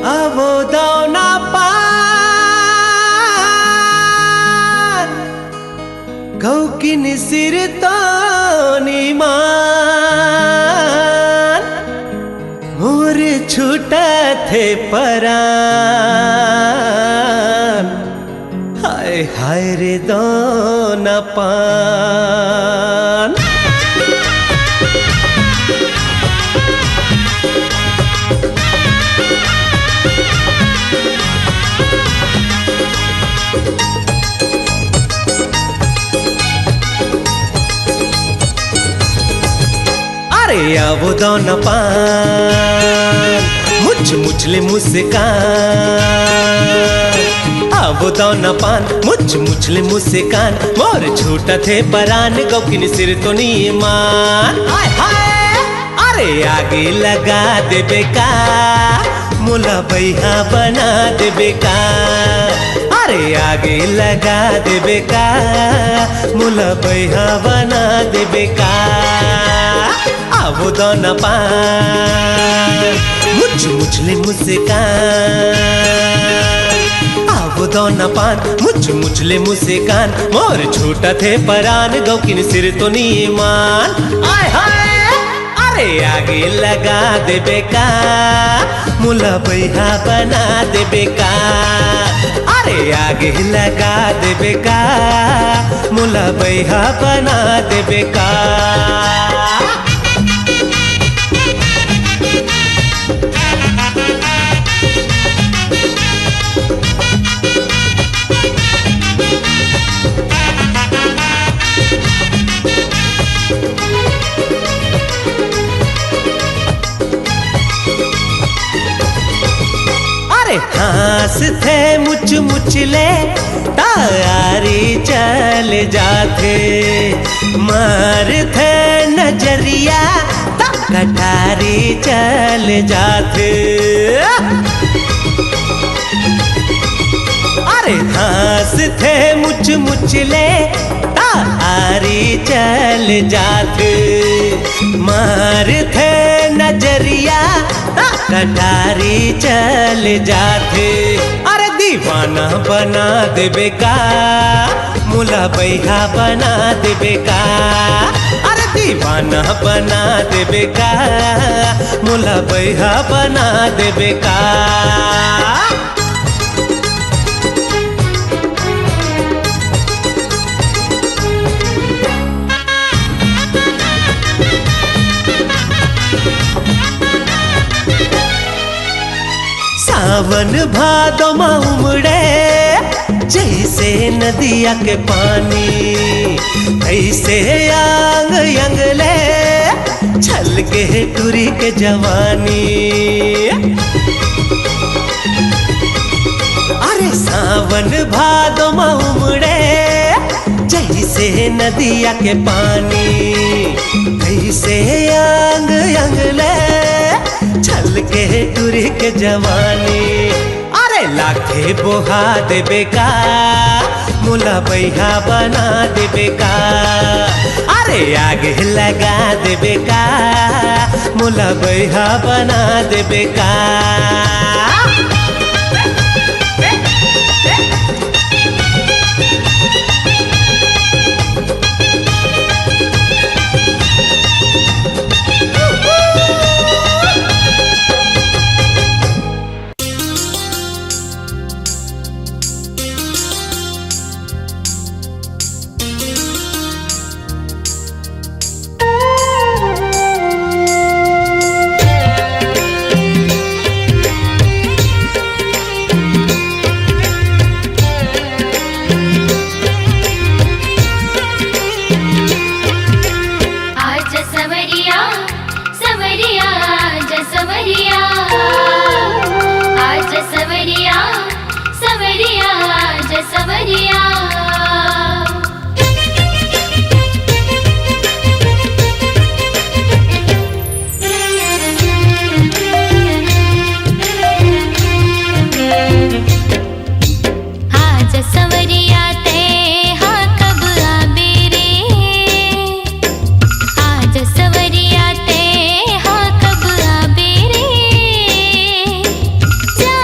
आवो दाना पान गौकिन सिर तो निमान मोर छूटा थे परान हाय हाय रे दाना पान। अरे आवो दाना पान मुझ मुझले मुस्कान आवो दाना पान मुझ मुझले मुस्कान मोर छूटा थे परान गौकिन सिर तो नीमान। हाय हाय अरे आगे लगा दे बेका मुला भैया बना दे बेका अरे आगे लगा दे बेका मुला भैया बना दे बेका। आवो दाना पान मुझ मुझले मुस्कान आवो दाना पान मुझ मुझले मुस्कान मोर छूटा थे परान गौकिन सिर तो नीमान। आय हाय अरे आगे लगा दे बेका मुला भैया बना दे बेका अरे आगे लगा दे बेका मुला भैया बना दे बेका। हास थे मुच मुचले तारी चल जाते मार थे नजरिया कटारी चल जाते। अरे हास थे मुच मुचले तारी चल जाते मार थे नजरिया कटारी चल जाते। अरे दीवाना बना दे बेका मुला भैया बना दे बेका अरे दीवाना बना दे बेका मुला भैया बना दे बेका। सावन भादो में उमड़े जैसे नदिया के पानी ऐसे आंग अंगले छल के टूरी के जवानी। अरे सावन भादो में उमड़े जैसे नदिया के पानी ऐसे आंग अंगले छल के टूरी के जवानी। अरे लाखे बोहा दे बेका मुला भैया बना दे बेका अरे आगे लगा दे बेका मुला भैया बना दे बेका। जा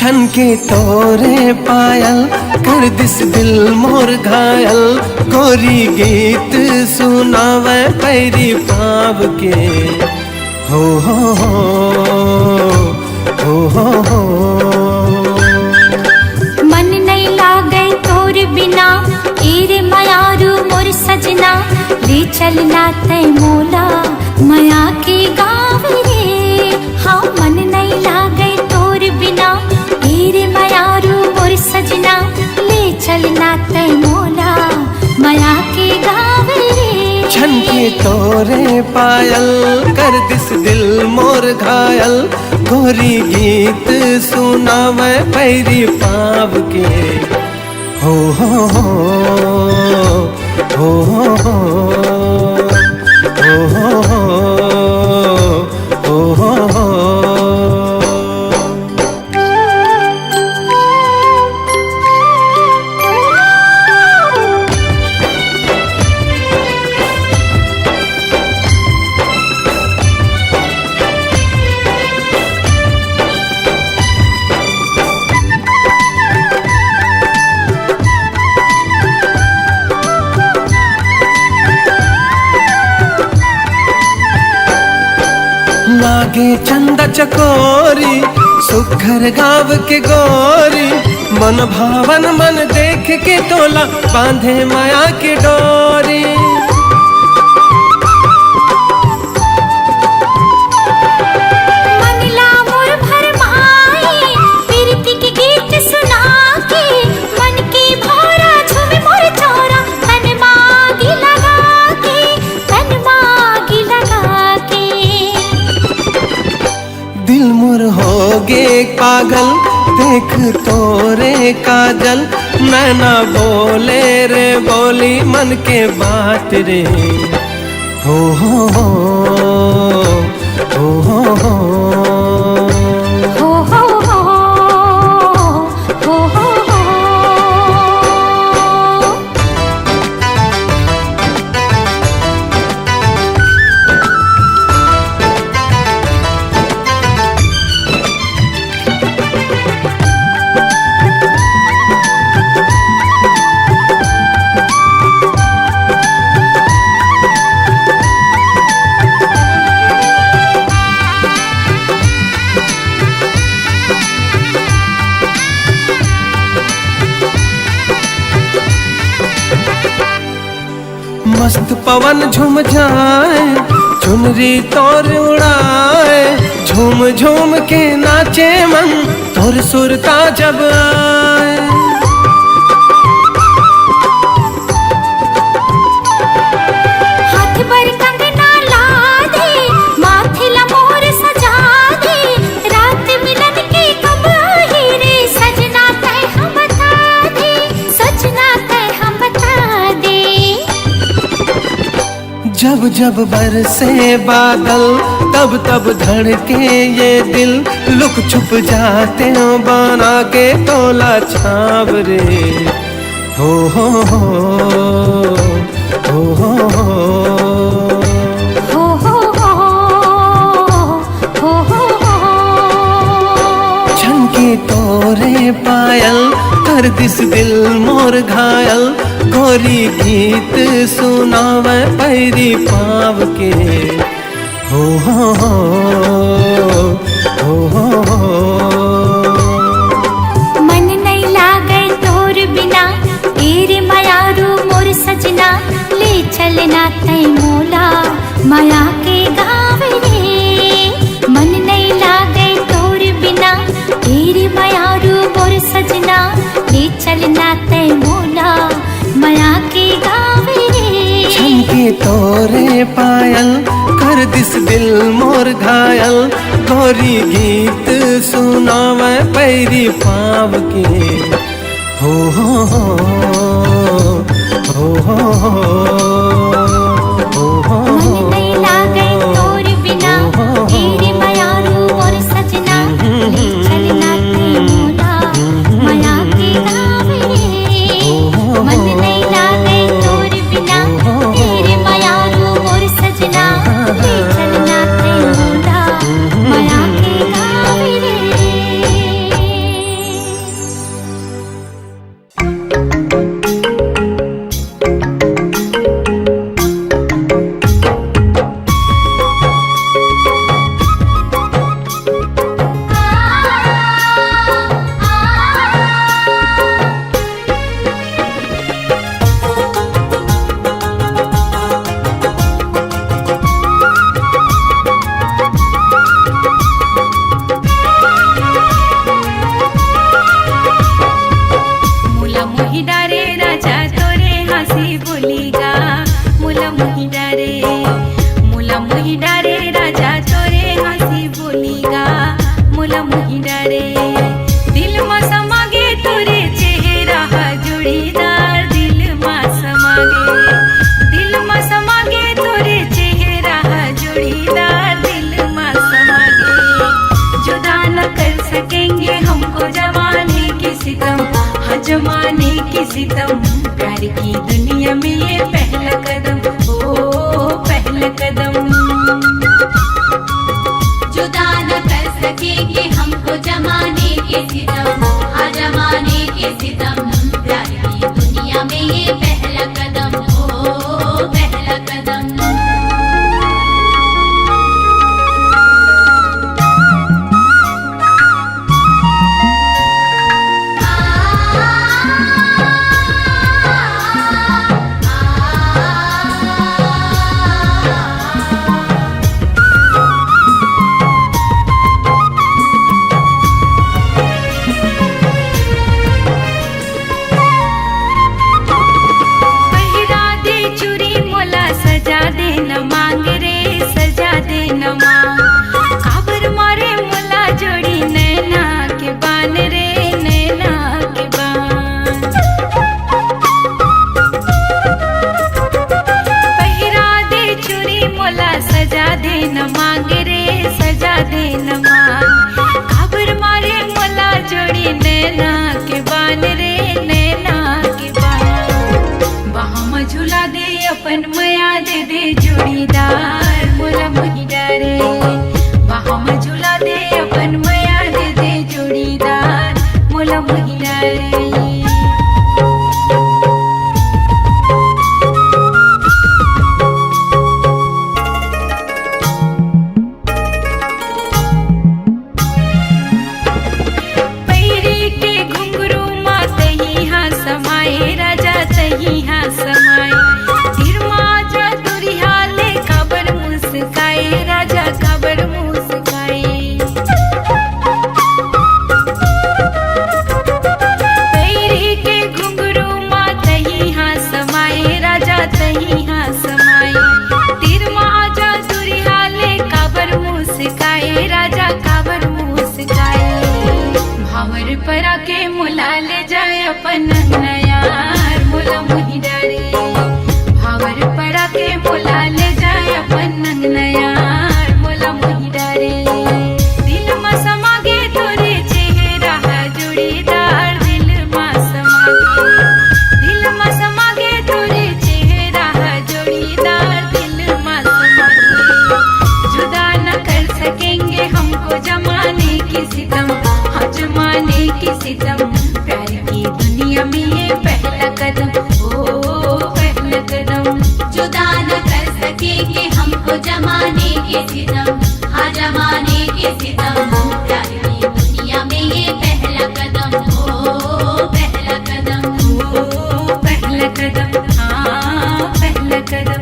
छन के तोरे पायल कर दिस दिल मोर घायल। गोरी गीत सुनावे पैरी पाव के हो हो। मन नहीं लागे तोर बिना एरे मयारू मोर सजना। ले चलना तय मोला माया के गाँव रे। हाँ मन नहीं लागे तोर बिना एरे मयारू मोर सजना। ले चलना तय मोला माया के गाँव रे। छन के तोरे पायल कर दिस दिल मोर घायल। गोरी गीत सुनावे पैरी पाव के हो लागे चंदा चकोरी सुखर गाँव के गोरी। मन भावन मन देख के तोला बांधे माया की डोरी। मनला मोर भरमाई प्रीति के गीत सुना के। मन की भौरा झूमे मोर चौरा तन मागी लगा के। तन मागी लगा के दिल मुर हो गे पागल देख तोरे काजल। नैना बोले रे बोली मन के बात रे हो हो। मस्त पवन झूम जाए चुनरी तोर उड़ाए। झूम झूम के नाचे मन तोर सुरता जब आए। हाथ पर कंगना ला दे माथे ला मोर सजा दे। रात मिलन की कब आई रे सजना तय हम बता दे। सजना तय हम बता दे। जब जब बरसे बादल तब तब धड़के ये दिल। लुक छुप जाते हो बना के तोला छाव रे हो छन के तोरे पायल कर दिस दिल मोर घायल। गोरी गीत सुनावे पैरी पाव के हो मन नहीं लागे तोर बिना एरे मयारू मोर सजना। ले चलना तय मोला माया के गाँव रे। मन नहीं लागे तोर बिना एरे मयारू मोर सजना। ले चलना तय मोला माया के गाँव रे। छन के तोरे पायल कर दिस दिल मोर घायल। गोरी गीत सुनावे पैरी पाव के हो मन नहीं लागे तोर बिना एरे मयारू मोर सजना। ले चलना तय मोला माया के गाँव रे। मन नहीं लागे तोर बिना एरे मयारू मोर सजना। ले चलना तय मोला माया के गाँव रे। जमाने की सितम, प्यार की दुनिया में ये पहला कदम, ओ पहला कदम। जुदा न कर सकेंगे हमको जमाने के सितम, हाँ जमाने के सितम, प्यार की दुनिया में ये पहला कदम, ओ पहला कदम। पहिरा दे चूड़ी मोला सजा दे न मांग रे, सजा दे न मांग। काबर मारे मोला जोड़ी नैना के बान रे, नैना के बान। पहिरा दे चूड़ी मोला सजा दे न मांग रे, सजा दे न मांग। काबर मारे मोला जोड़ी नैना के बान रे, नैना के बान। बाहम झूला दे अपन मया दे दे जोड़ीदार मोला महिला रे। बाहम झूला दे अपन मया दे दे जोड़ीदार मोला महिला रे। पैरी के घुंघरू माँ तही हाँ समाए, राजा तही हाँ समाए। फिर माँ जा दुरिया ले काबर मुस्काए, राजा काबर मुस्काए। पैरी के घुंघरू माँ तही हाँ समाए, राजा तही हाँ समाए। तीर माँ जा दुरिया ले काबर मुस्काए, राजा काबर मुस्काए। भावर परा के मुला ले जाए अपन नयार मोला महिला रे। भावर परा के मुला ले जाए अपन नयार मोला महिला रे। दिल में समागे तोरे चेहरा जोड़ीदार, दिल में समागे, दिल में समागे तोरे चेहरा जोड़ीदार, दिल में समागे। जुदा न कर सकेंगे हमको जमाने की सितम, हाँ जमाने की सितम, प्यार की दुनिया में ये पहला कदम, ओ पहला कदम। जुदा न कर सकेंगे हमको जमाने के सितम, हाँ जमाने के सितम, प्यार की दुनिया में ये पहला कदम, ओ पहला कदम। ओ पहला कदम, हाँ पहला कदम।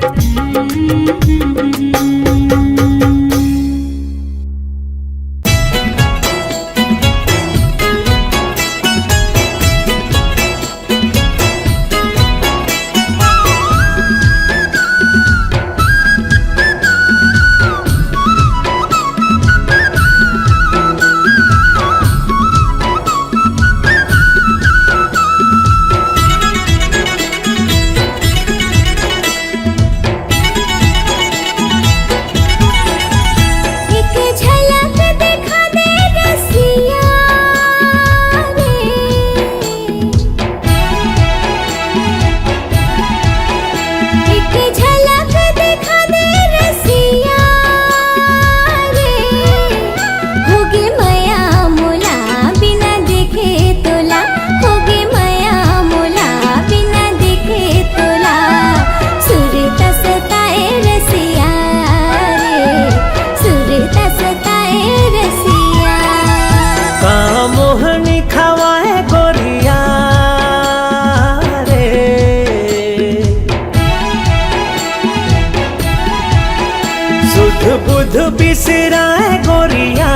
बुध बिसराए गोरिया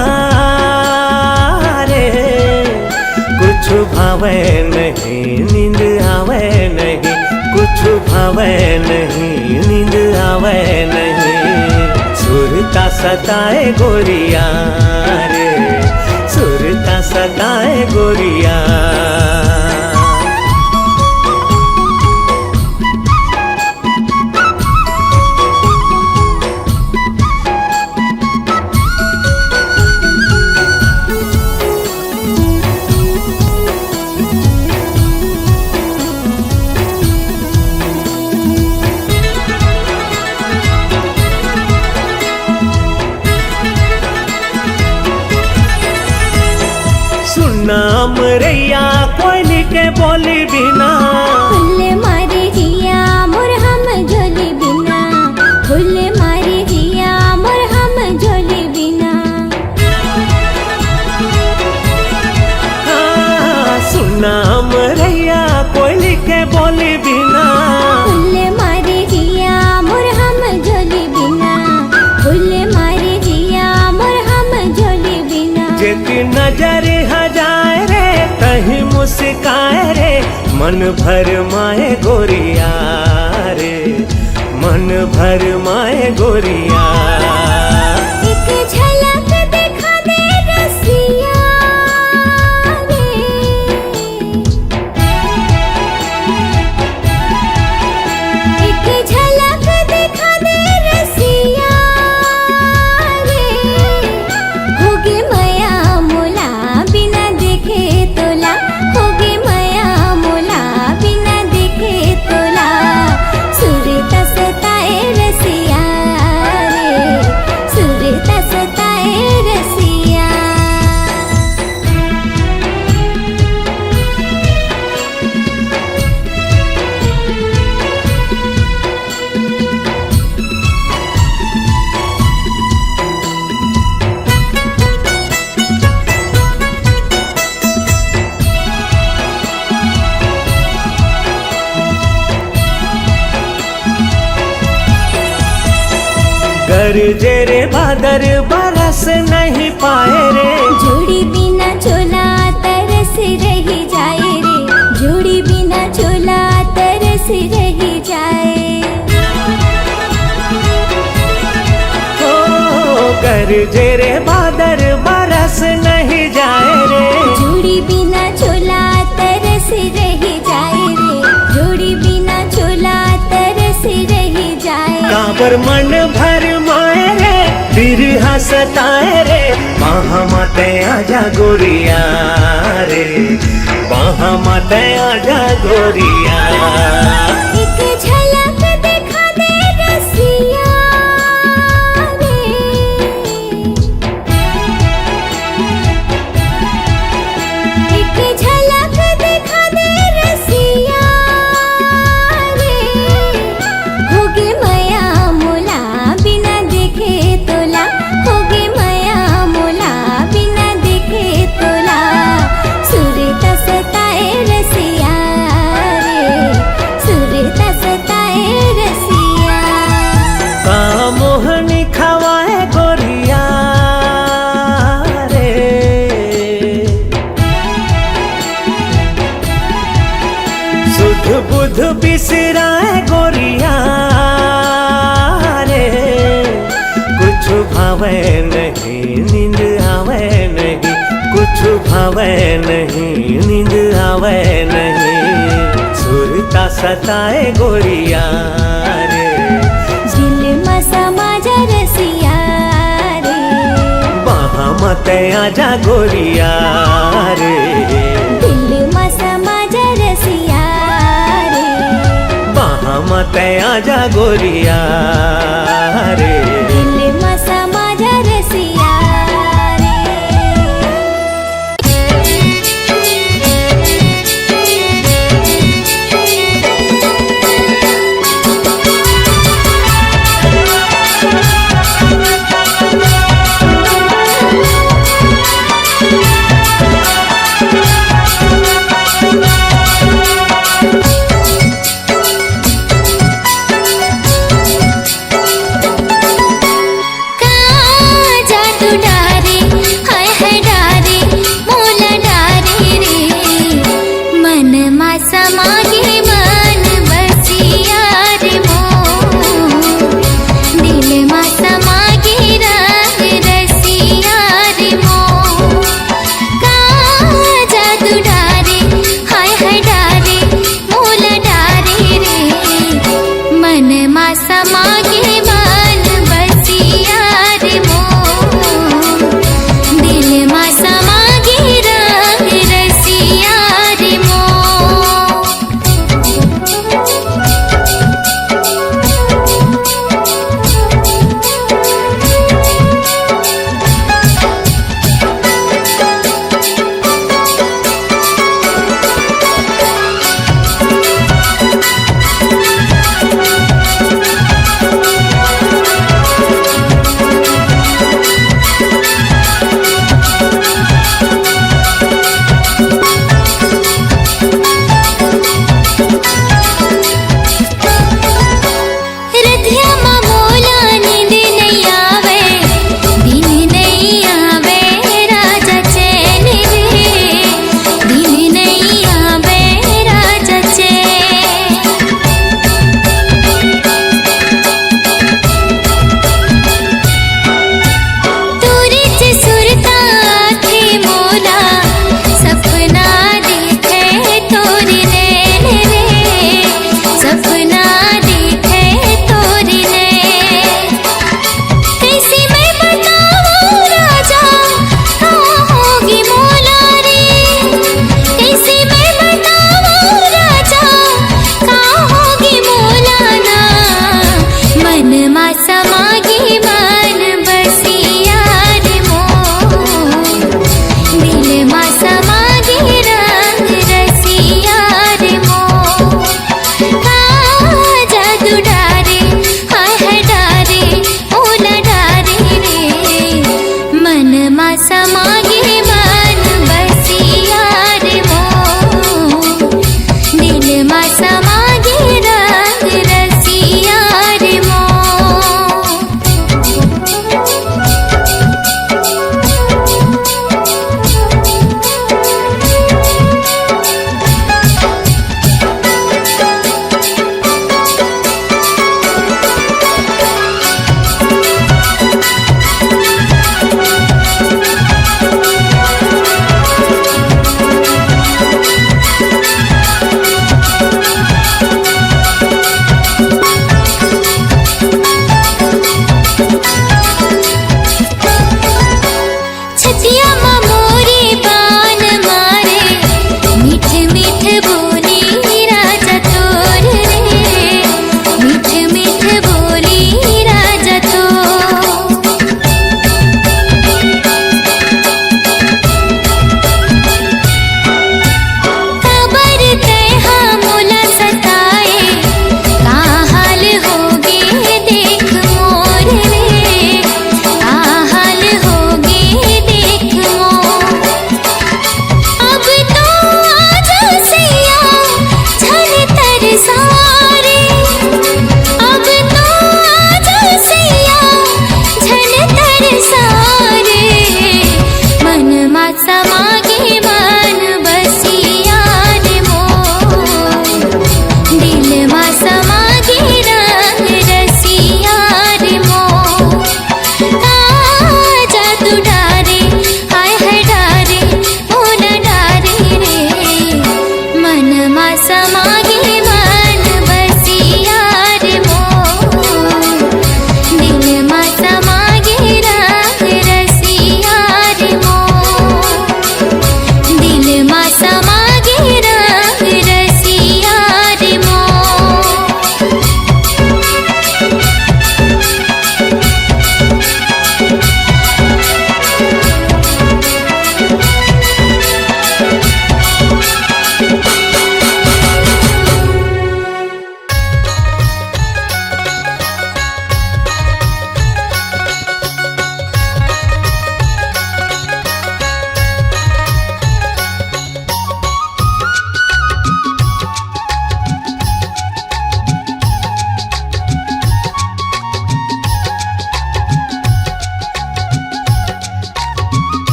रे। कुछ भावे नहीं नींद आवे नहीं, कुछ भावे नहीं नींद आवे नहीं। सुरता सताए गोरिया रे, सुरता सताए गोरिया। के बोली बिना। फुल मारे जिया मोर हम झोली बिना, फुल मारे जिया मोर हम झोली बिना। सुना मरैया कोयली के बोली बिना। फुल मारे जिया मोर हम झोली बिना, फुल मारे जिया मोर हम झोली बिना। जेती नजर हजाए रे कहीं मुस्काए रे, मन भर माए गोरिया रे, मन भर माए गोरिया। एक झलक दिखा दे रसिया रे, एक झलक दिखा दे रसिया रे। होगे माया मोला बिना देखे तोला, होगे माया मोला बिना देखे तोला। सुरता सताए रसिया रे, सुरता सताए रसिया। गरजे रे बादर बरस नहीं पाए रे। जोड़ी बिना चोला तरस रही जाए रे, जोड़ी बिना चोला तरस रही जाए। ओ गरजे रे बादर बरस नहीं जाए रे। जोड़ी बिना चोला तरस रही जाए रे, जोड़ी बिना चोला तरस रही जाए। काबर मन भर माए रे, बिरहा सताए रे, वहाँ माते आजा गोरिया रे, वहाँ माते आजा गोरिया। एक झलक दिखा दे रसिया रे, एक झलक दिखा दे रसिया रे। होगे माया मोला बिना देखे तोला, होगे माया मोला बिना देखे तोला। सुरता सताए रसिया रे, सुरता सताए रसिया। का मोहनी खवाए गोरिया रे, सुध बुध बिसराए गोरिया रे। कुछ भावे नहीं नींद आवे नहीं, कुछ भावे नहीं नींद आवे नहीं। सुरता सताए गोरिया रे, दिल में समा जा रसिया रे, वहाँ मत आजा गोरिया रे, दिल में समा जा रसिया रे। वहाँ मत आजा गोरिया रे। दिल में समा जा रसिया रे।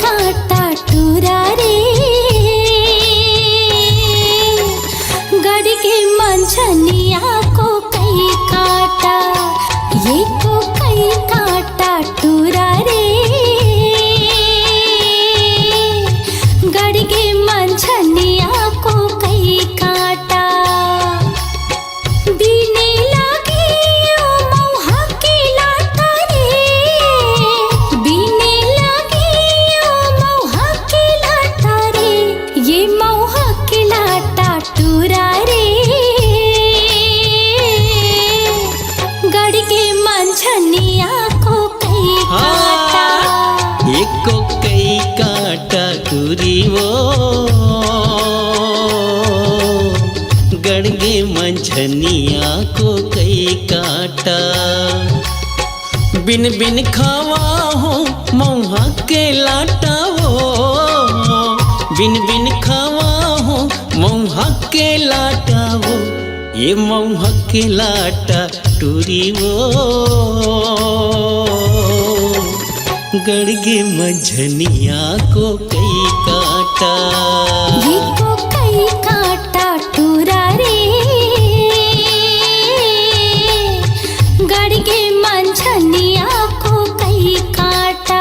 काटा टूरा रे गड़ के मंझनिया को कई काटा ये को कई काटा टूरा रे गड़ के मंझनिया को कई काटा बीने लागे ओ मौहा के लाटा रे बीने लागे ओ मौहा के लाटा रे ये मौहा के लाटा टूरा रे गड़ के मंझनिया को कई काटा एक को कई काटा टूरी वो गड़गे मंझनिया को कई काटा बिन बिन खावा हो मौहा के लाटा वो बिन बिन खावा हो मौहा के लाटा वो ये मौहा के लाटा टूरी वो गड़गे मंझनिया को कई काटा ये को कई काटा टूरा रे गड़ के मंझनिया को कई काटा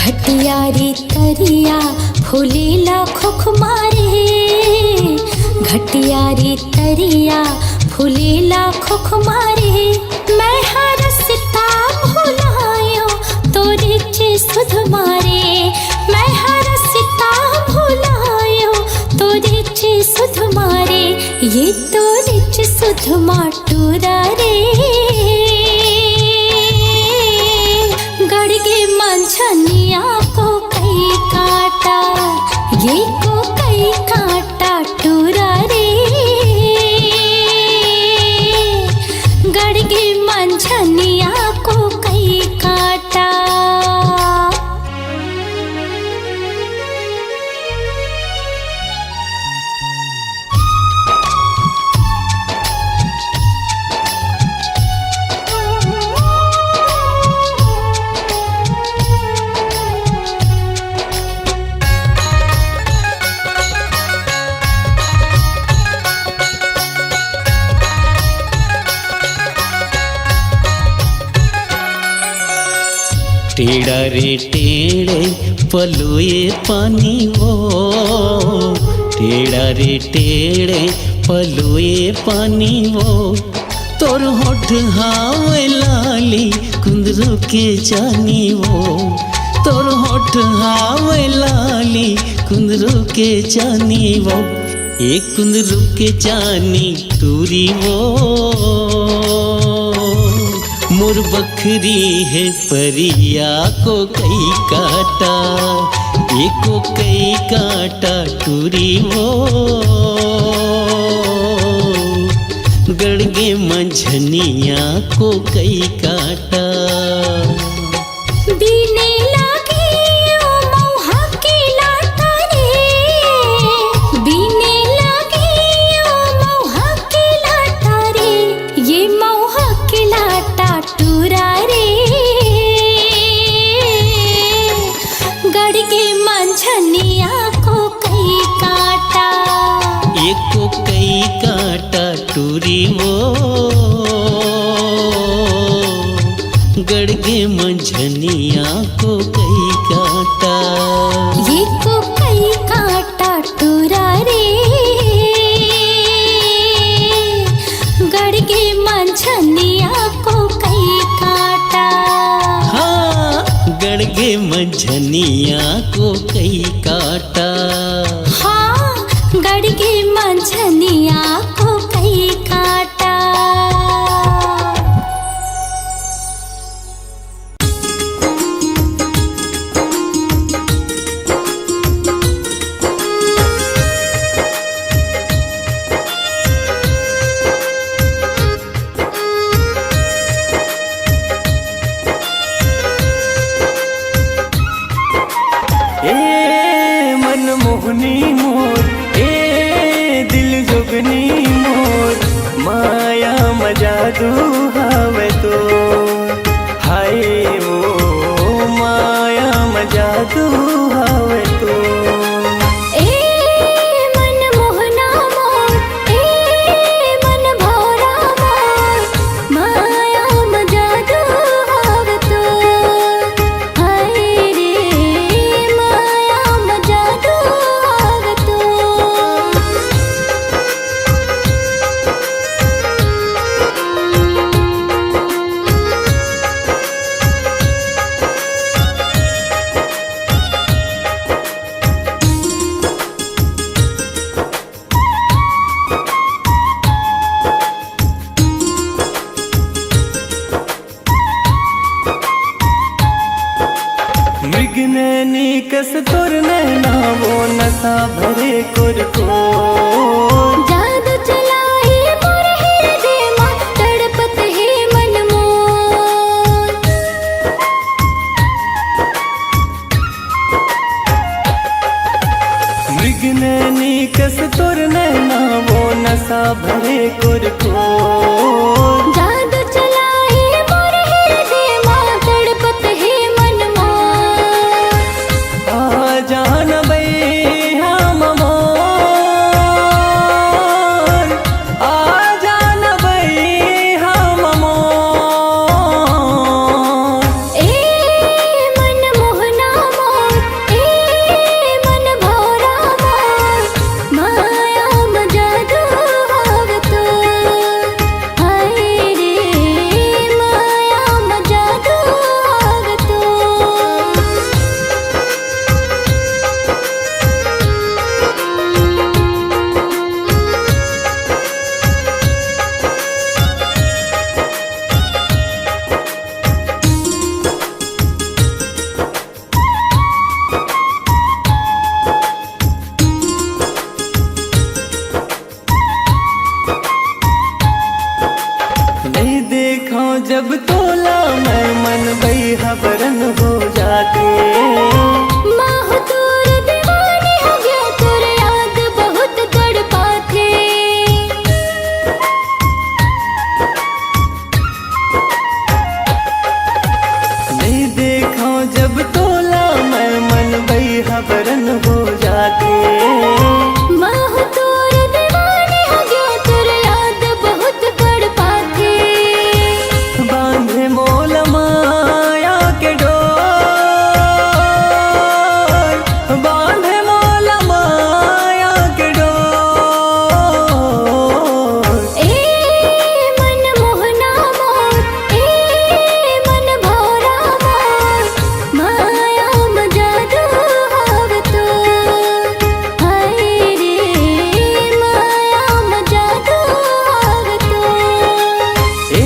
घटिया रे तरिया फूलेला खुख मारे घटिया रे तरिया फूलेला खुख मारे मैं हरसता भुलायो तोरे चे सुध मारे मैं हरसता भुलायो तोरे चे सुध मारे ये तोरे चे सुध माटूरा रे गड़ के मंझनिया को कई काटा ये को कई काटा टूरा रे गड़ के मंझनिया को कई काटा टेढ़ा रे टेढ़े पलोए पानी वो टेढ़ा रे टेढ़े पलोए पानी वो तोर होठ हावे लाली कुंदरू के जानी वो तोर होठ हावे लाली कुंदरू के जानी वो एक कुंदरू के जानी टूरी वो मोर बखरी है परिया को कई काटा एको कई काटा टूरी वो गड़गे मंझनिया को कई काटा बीने लागे ओ मौहा के लाटा रे बीने लागे ओ मौहा के लाटा रे ये मौहा के लाटा टूरा रे गड़ के मंझनिया को कई काटा एको कई काटा टूरी वो गड़गे मंझनिया को कई काटा ये को कई काटा टूरा रे गड़ के मंझनिया को कई काटा हाँ गड़गे मंझनिया को कई काटा हाँ गड़ के मंझनिया को कई काटा जादू हवे तो हाय वो माया में जादू हवे तो ए मन मोहना मोर, ए मन भौरा मोर, माया में जादू हवे तो हाय रे माया में जादू हवे तो। मृग नैनी कस तोर नैना वो नशा भरे कुरको जादू चलाए मोर हृदय मां, तड़पत है मन मोर। मृग नैनी कस तोर नैना वो नशा भरे कुरको जादू चलाए मोर हृदय मां, तड़पत है मन मोर। आ जान बई हम मोर, आ जान बई हम मोर। ए मन मोहना मोर, ए मन भौरा मोर, माया में जादू हवे तो हाय रे माया में जादू हवे तो। नहीं देखा जब तोला मैं मन बई हबरन हो जाते माह तोर दीवानी हो गया, तोर याद बहुत तड़पाथे। नहीं देखा जब तोला मैं मन बई हबरन हो जाते माह तोर दीवानी हो गया, तोर याद बहुत तड़पाथे। बांधे मोल माया के डोर, बांधे मोल माया के डोर। ए मन मोहना मोर, ए मन भौरा मोर, माया में जादू हवे तो हाय रे माया में जादू हवे तो। ए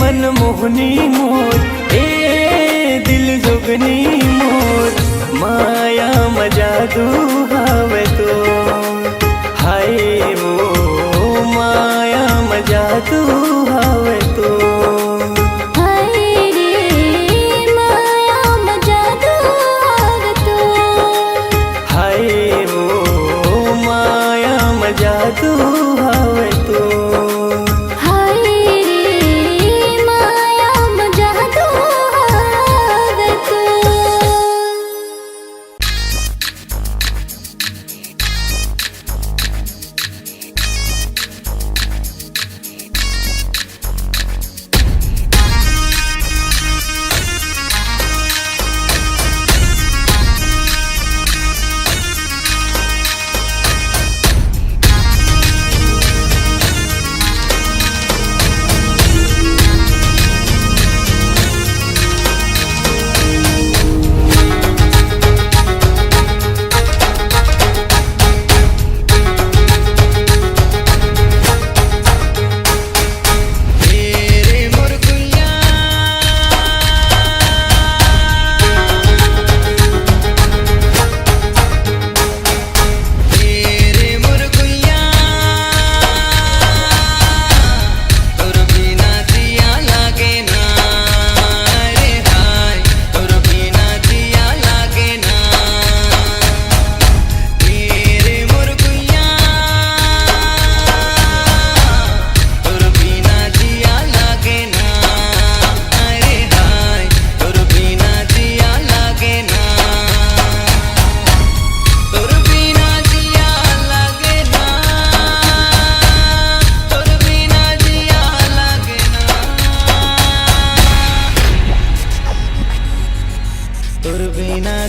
मन मोहनी मोर, ए दिल जोगनी मोर, माया में जादू हवे तो हाय वो माया में जादू हवे तो हाय रे माया में जादू हवे तो हाय वो माया में जादू हवे तो हाय रे माया में जादू हवे तो।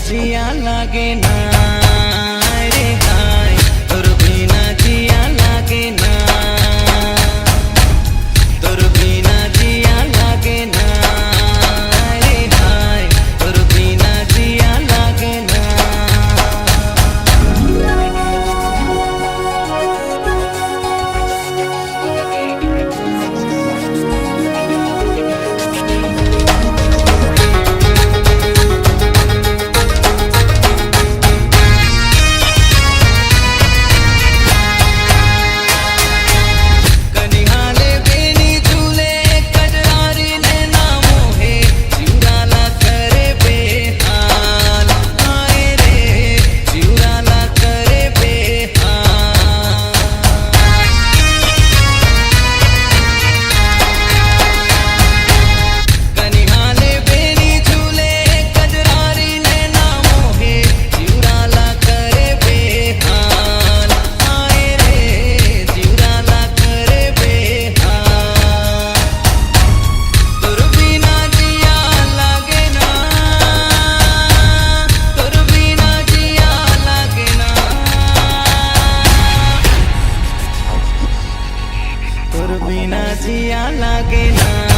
जिया लागे ना रे हाय तोर बिना जिया लागे ना तोर बिना जिया लागे ना रे हाय तोर बिना जिया लागे ना तोर बिना जिया लागे ना